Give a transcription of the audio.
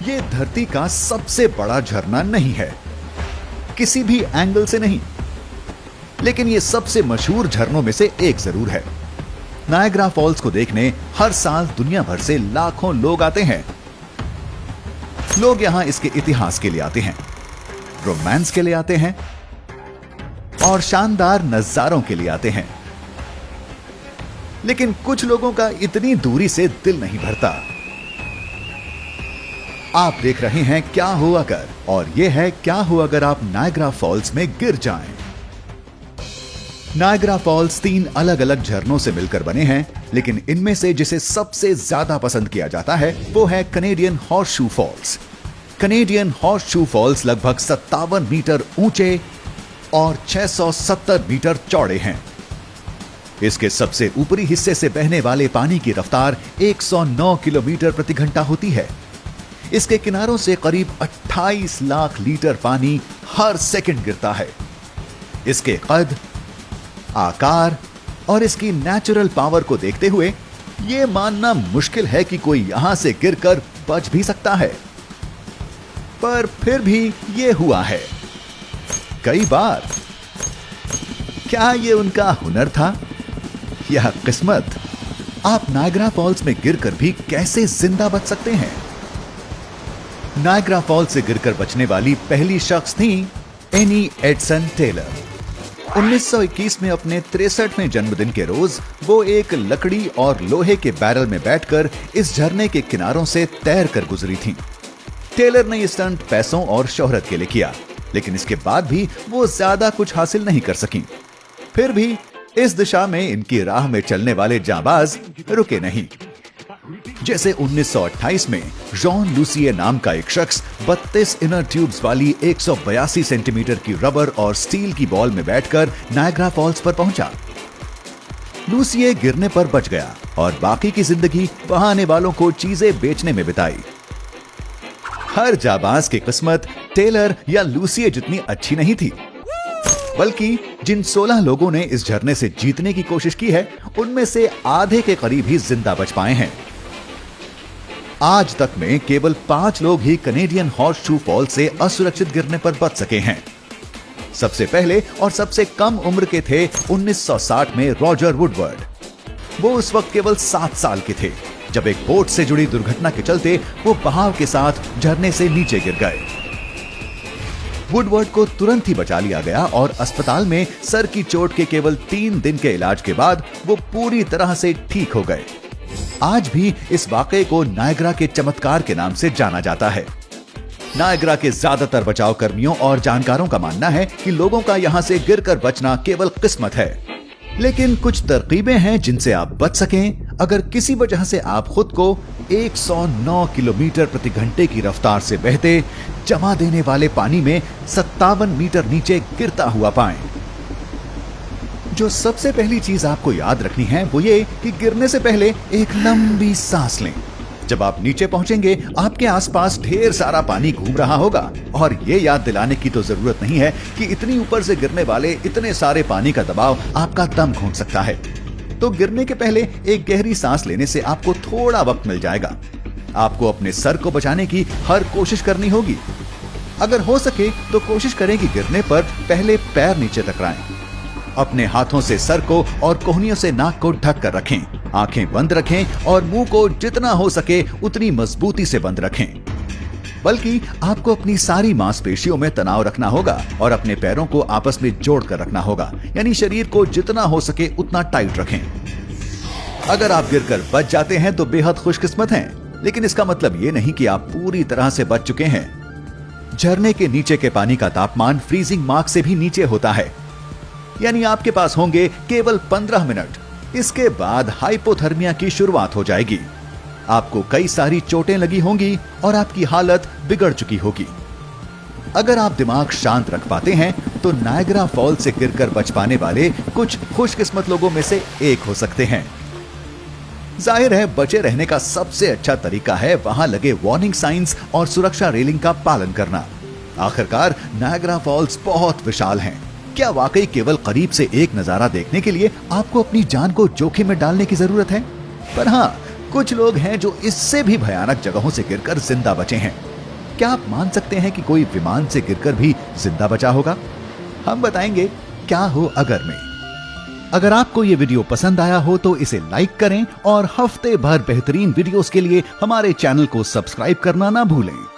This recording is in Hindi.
ये धरती का सबसे बड़ा झरना नहीं है, किसी भी एंगल से नहीं, लेकिन ये सबसे मशहूर झरनों में से एक जरूर है। नायग्रा फॉल्स को देखने हर साल दुनिया भर से लाखों लोग आते हैं। लोग यहां इसके इतिहास के लिए आते हैं, रोमांस के लिए आते हैं और शानदार नजारों के लिए आते हैं। लेकिन कुछ लोगों का इतनी दूरी से दिल नहीं भरता। आप देख रहे हैं क्या हो अगर, और यह है क्या हो अगर आप नायग्रा फॉल्स में गिर जाएं। नायग्रा फॉल्स 3 अलग अलग झरनों से मिलकर बने हैं, लेकिन इनमें से जिसे सबसे ज्यादा पसंद किया जाता है वो है Canadian horseshoe falls. Canadian horseshoe falls लगभग 57 मीटर ऊंचे और 670 मीटर चौड़े हैं। इसके सबसे ऊपरी हिस्से से बहने वाले पानी की रफ्तार 109 किलोमीटर प्रति घंटा होती है। इसके किनारों से करीब 28 लाख लीटर पानी हर सेकंड गिरता है। इसके कद, आकार और इसकी नेचुरल पावर को देखते हुए यह मानना मुश्किल है कि कोई यहां से गिरकर बच भी सकता है, पर फिर भी यह हुआ है कई बार। क्या यह उनका हुनर था या किस्मत? आप नायग्रा फॉल्स में गिरकर भी कैसे जिंदा बच सकते हैं? नायग्रा फॉल्स से गिरकर बचने वाली पहली शख्स थी एनी एडसन टेलर। 1921 में अपने 63वें जन्मदिन के रोज वो एक लकड़ी और लोहे के बैरल में बैठकर इस झरने के किनारों से तैर कर गुजरी थी। टेलर ने ये स्टंट पैसों और शोहरत के लिए किया, लेकिन इसके बाद भी वो ज्यादा कुछ हासिल नहीं कर सकी। फिर भी इस दिशा में इनकी राह में चलने वाले जांबाज रुके नहीं। जैसे 1928 में जॉन लूसिए नाम का एक शख्स 32 इनर ट्यूब्स वाली 182 सेंटीमीटर की रबर और स्टील की बॉल में बैठकर नायग्रा फॉल्स पर पहुंचा। लूसिए गिरने पर बच गया और बाकी की जिंदगी वहां आने वालों को चीजें बेचने में बिताई। हर जाबाज की किस्मत टेलर या लूसिए जितनी अच्छी नहीं थी, बल्कि जिन 16 लोगों ने इस झरने से जीतने की कोशिश की है, उनमें से आधे के करीब ही जिंदा बच पाए हैं। आज तक में केवल 5 लोग ही कैनेडियन हॉर्सशू फॉल से असुरक्षित गिरने पर बच सके हैं। सबसे पहले और सबसे कम उम्र के थे 1960 में रॉजर वुडवर्ड। वो उस वक्त केवल 7 साल के थे जब एक बोट से जुड़ी दुर्घटना के चलते वो बहाव के साथ झरने से नीचे गिर गए। वुडवर्ड को तुरंत ही बचा लिया गया और अस्पताल में सर की चोट के केवल 3 दिन के इलाज के बाद वो पूरी तरह से ठीक हो गए। आज भी इस वाकये को नायग्रा के चमत्कार के नाम से जाना जाता है। नायग्रा के ज्यादातर बचाव कर्मियों और जानकारों का मानना है कि लोगों का यहां से गिरकर बचना केवल किस्मत है, लेकिन कुछ तरकीबें हैं जिनसे आप बच सकें अगर किसी वजह से आप खुद को 109 किलोमीटर प्रति घंटे की रफ्तार से बहते जमा देने वाले पानी में 57 मीटर नीचे गिरता हुआ पाएं। जो सबसे पहली चीज आपको याद रखनी है वो ये कि गिरने से पहले एक लंबी सांस लें। जब आप नीचे पहुंचेंगे आपके आसपास ढेर सारा पानी घूम रहा होगा, और ये याद दिलाने की तो जरूरत नहीं है कि इतनी ऊपर से गिरने वाले इतने सारे पानी का दबाव आपका दम घूंट सकता है। तो गिरने के पहले एक गहरी सांस लेने से आपको थोड़ा वक्त मिल जाएगा। आपको अपने सर को बचाने की हर कोशिश करनी होगी। अगर हो सके तो कोशिश करें कि गिरने पर पहले पैर नीचे टकराएं। अपने हाथों से सर को और कोहनियों से नाक को ढक कर रखें। आंखें बंद रखें और मुंह को जितना हो सके उतनी मजबूती से बंद रखें। बल्कि आपको अपनी सारी मांसपेशियों में तनाव रखना होगा और अपने पैरों को आपस में जोड़ कर रखना होगा, यानी शरीर को जितना हो सके उतना टाइट रखें। अगर आप गिरकर बच जाते हैं तो बेहद खुशकिस्मत हैं, लेकिन इसका मतलब ये नहीं कि आप पूरी तरह से बच चुके हैं। झरने के नीचे के पानी का तापमान फ्रीजिंग मार्क से भी नीचे होता है, यानी आपके पास होंगे केवल 15 मिनट। इसके बाद हाइपोथर्मिया की शुरुआत हो जाएगी। आपको कई सारी चोटें लगी होंगी और आपकी हालत बिगड़ चुकी होगी। अगर आप दिमाग शांत रख पाते हैं तो नायग्रा फॉल से गिरकर बच पाने वाले कुछ खुशकिस्मत लोगों में से एक हो सकते हैं। जाहिर है बचे रहने का सबसे अच्छा तरीका है वहां लगे वार्निंग साइंस और सुरक्षा रेलिंग का पालन करना। आखिरकार नायग्रा फॉल्स बहुत विशाल हैं। क्या वाकई केवल करीब से एक नजारा देखने के लिए आपको अपनी जान को जोखिम में डालने की जरूरत है? पर हाँ, कुछ लोग हैं जो इससे भी भयानक जगहों से गिरकर जिंदा बचे हैं। क्या आप मान सकते हैं कि कोई विमान से गिरकर भी जिंदा बचा होगा? हम बताएंगे क्या हो अगर में। अगर आपको ये वीडियो पसंद आया हो तो इसे लाइक करें और हफ्ते भर बेहतरीन वीडियोस के लिए हमारे चैनल को सब्सक्राइब करना ना भूलें।